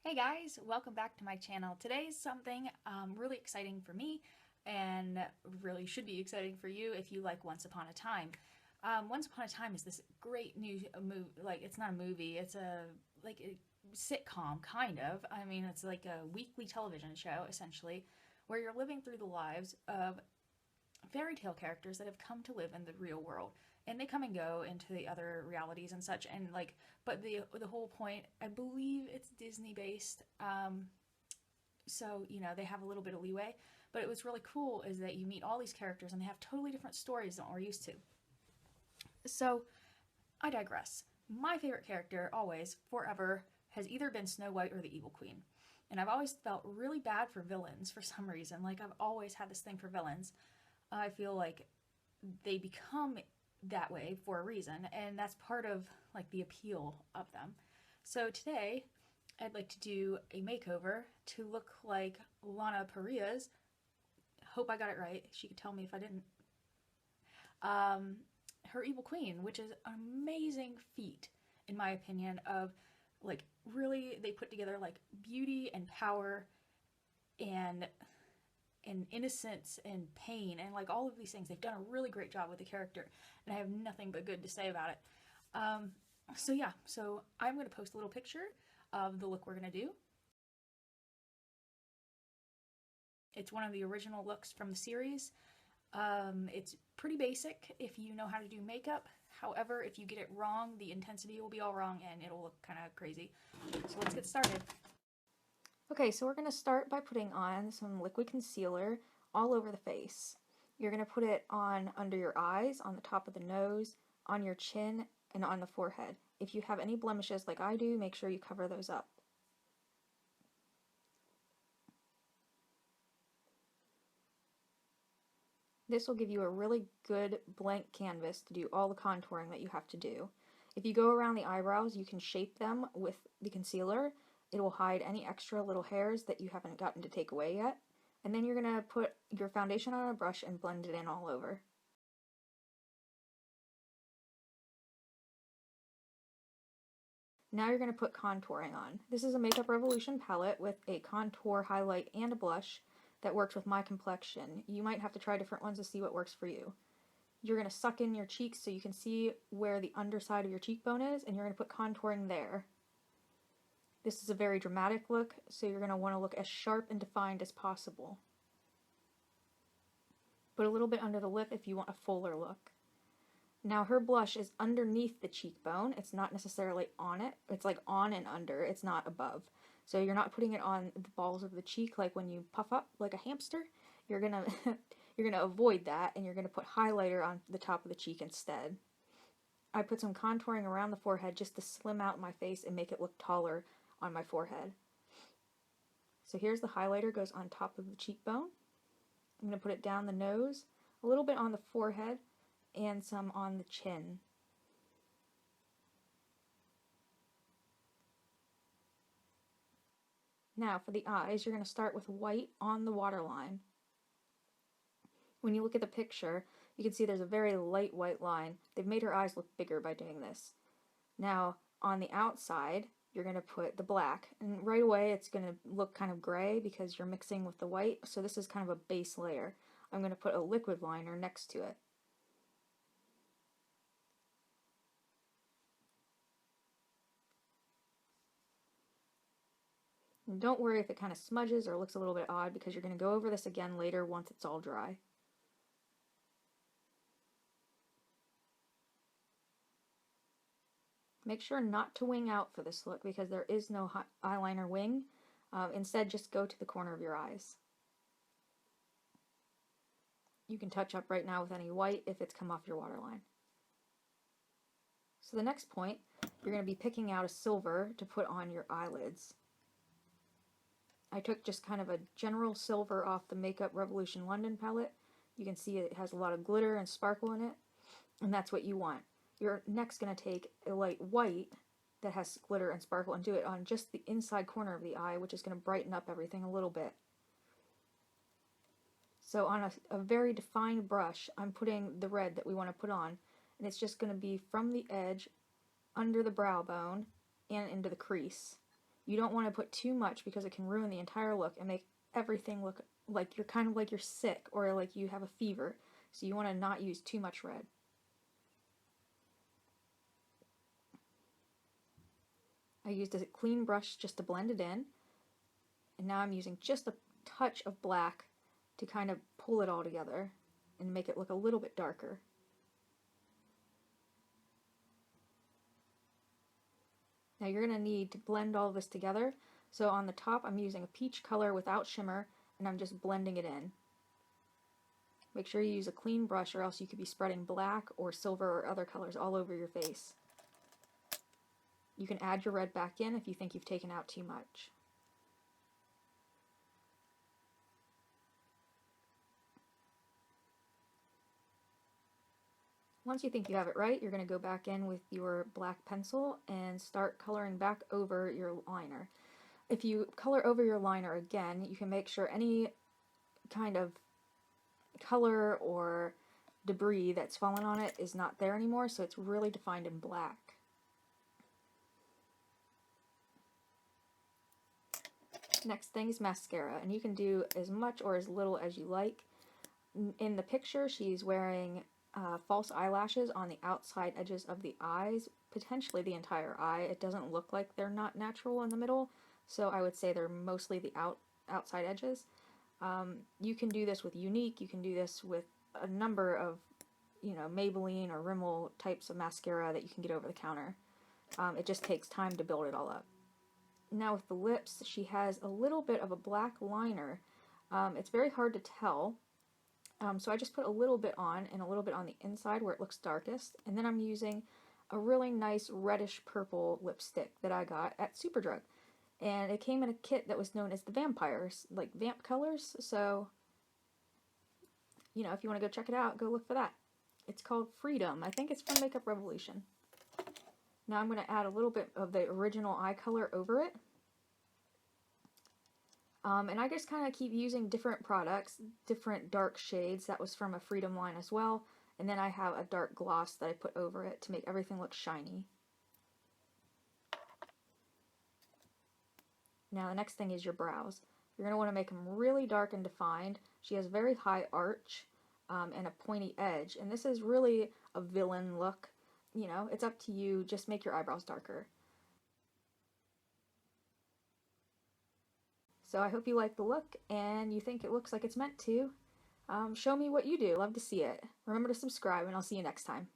Hey guys, welcome back to my channel. Today is something really exciting for me and really should be exciting for you if you like Once Upon a Time. Once Upon a Time is this great new movie, like it's not a movie, it's a sitcom kind of. I mean, it's like a weekly television show essentially where you're living through the lives of fairy tale characters that have come to live in the real world, and they come and go into the other realities and such, and like, but the whole point, I believe it's Disney based, so they have a little bit of leeway, but it was really cool is that you meet all these characters and they have totally different stories than what we're used to. So I digress. My favorite character always forever has either been Snow White or the Evil Queen, and I've always felt really bad for villains for some reason. Like, I've always had this thing for villains. I feel like they become that way for a reason, and that's part of like the appeal of them. So today, I'd like to do a makeover to look like Lana Paria's. Hope I got it right. She could tell me if I didn't. Um, Her Evil Queen, which is an amazing feat, in my opinion, of like really they put together like beauty and power and innocence and pain and like all of these things. They've done a really great job with the character, and I have nothing but good to say about it. Um, so yeah, so I'm going to post a little picture of the look we're going to do. It's one of the original looks from the series. It's pretty basic if you know how to do makeup. However, if you get it wrong, the intensity will be all wrong and it'll look kind of crazy. So let's get started. Okay, so we're going to start by putting on some liquid concealer all over the face. You're going to put it on under your eyes, on the top of the nose, on your chin, and on the forehead. If you have any blemishes like I do, make sure you cover those up. This will give you a really good blank canvas to do all the contouring that you have to do. If you go around the eyebrows, you can shape them with the concealer. It will hide any extra little hairs that you haven't gotten to take away yet. And then you're going to put your foundation on a brush and blend it in all over. Now you're going to put contouring on. This is a Makeup Revolution palette with a contour, highlight, and a blush that works with my complexion. You might have to try different ones to see what works for you. You're going to suck in your cheeks so you can see where the underside of your cheekbone is, and you're going to put contouring there. This is a very dramatic look, so you're going to want to look as sharp and defined as possible. Put a little bit under the lip if you want a fuller look. Now her blush is underneath the cheekbone. It's not necessarily on it. It's like on and under. It's not above. So you're not putting it on the balls of the cheek like when you puff up like a hamster. You're gonna you're gonna avoid that, and you're gonna put highlighter on the top of the cheek instead. I put some contouring around the forehead just to slim out my face and make it look taller on my forehead. So here's the highlighter, goes on top of the cheekbone. I'm going to put it down the nose, a little bit on the forehead, and some on the chin. Now for the eyes, you're going to start with white on the waterline. When you look at the picture, you can see there's a very light white line. They've made her eyes look bigger by doing this. Now on the outside, you're going to put the black, and right away it's going to look kind of gray because you're mixing with the white, so this is kind of a base layer. I'm going to put a liquid liner next to it. And don't worry if it kind of smudges or looks a little bit odd, because you're going to go over this again later once it's all dry. Make sure not to wing out for this look because there is no eyeliner wing. Instead, just go to the corner of your eyes. You can touch up right now with any white if it's come off your waterline. So the next point, you're going to be picking out a silver to put on your eyelids. I took just kind of a general silver off the Makeup Revolution London palette. You can see it has a lot of glitter and sparkle in it, and that's what you want. You're next going to take a light white that has glitter and sparkle and do it on just the inside corner of the eye, which is going to brighten up everything a little bit. So on a very defined brush, I'm putting the red that we want to put on, and it's just going to be from the edge, under the brow bone, and into the crease. You don't want to put too much because it can ruin the entire look and make everything look like you're kind of like you're sick or like you have a fever. So you want to not use too much red. I used a clean brush just to blend it in. And now I'm using just a touch of black to kind of pull it all together and make it look a little bit darker. Now you're going to need to blend all this together. So on the top I'm using a peach color without shimmer and I'm just blending it in. Make sure you use a clean brush or else you could be spreading black or silver or other colors all over your face. You can add your red back in if you think you've taken out too much. Once you think you have it right, you're going to go back in with your black pencil and start coloring back over your liner. If you color over your liner again, you can make sure any kind of color or debris that's fallen on it is not there anymore, so it's really defined in black. Next thing is mascara, and you can do as much or as little as you like. In the picture, she's wearing false eyelashes on the outside edges of the eyes, potentially the entire eye. It doesn't look like they're not natural in the middle, so I would say they're mostly the outside edges. You can do this with Unique, you can do this with a number of, Maybelline or Rimmel types of mascara that you can get over the counter. It just takes time to build it all up. Now with the lips, she has a little bit of a black liner. It's very hard to tell, so I just put a little bit on and a little bit on the inside where it looks darkest, and then I'm using a really nice reddish purple lipstick that I got at Superdrug. And it came in a kit that was known as the Vampires, like Vamp colors, so, if you want to go check it out, go look for that. It's called Freedom. I think it's from Makeup Revolution. Now I'm going to add a little bit of the original eye color over it. And I just kind of keep using different products, different dark shades. That was from a Freedom line as well. And then I have a dark gloss that I put over it to make everything look shiny. Now the next thing is your brows. You're going to want to make them really dark and defined. She has very high arch and a pointy edge. And this is really a villain look. It's up to you. Just make your eyebrows darker. So I hope you like the look and you think it looks like it's meant to. Show me what you do. Love to see it. Remember to subscribe and I'll see you next time.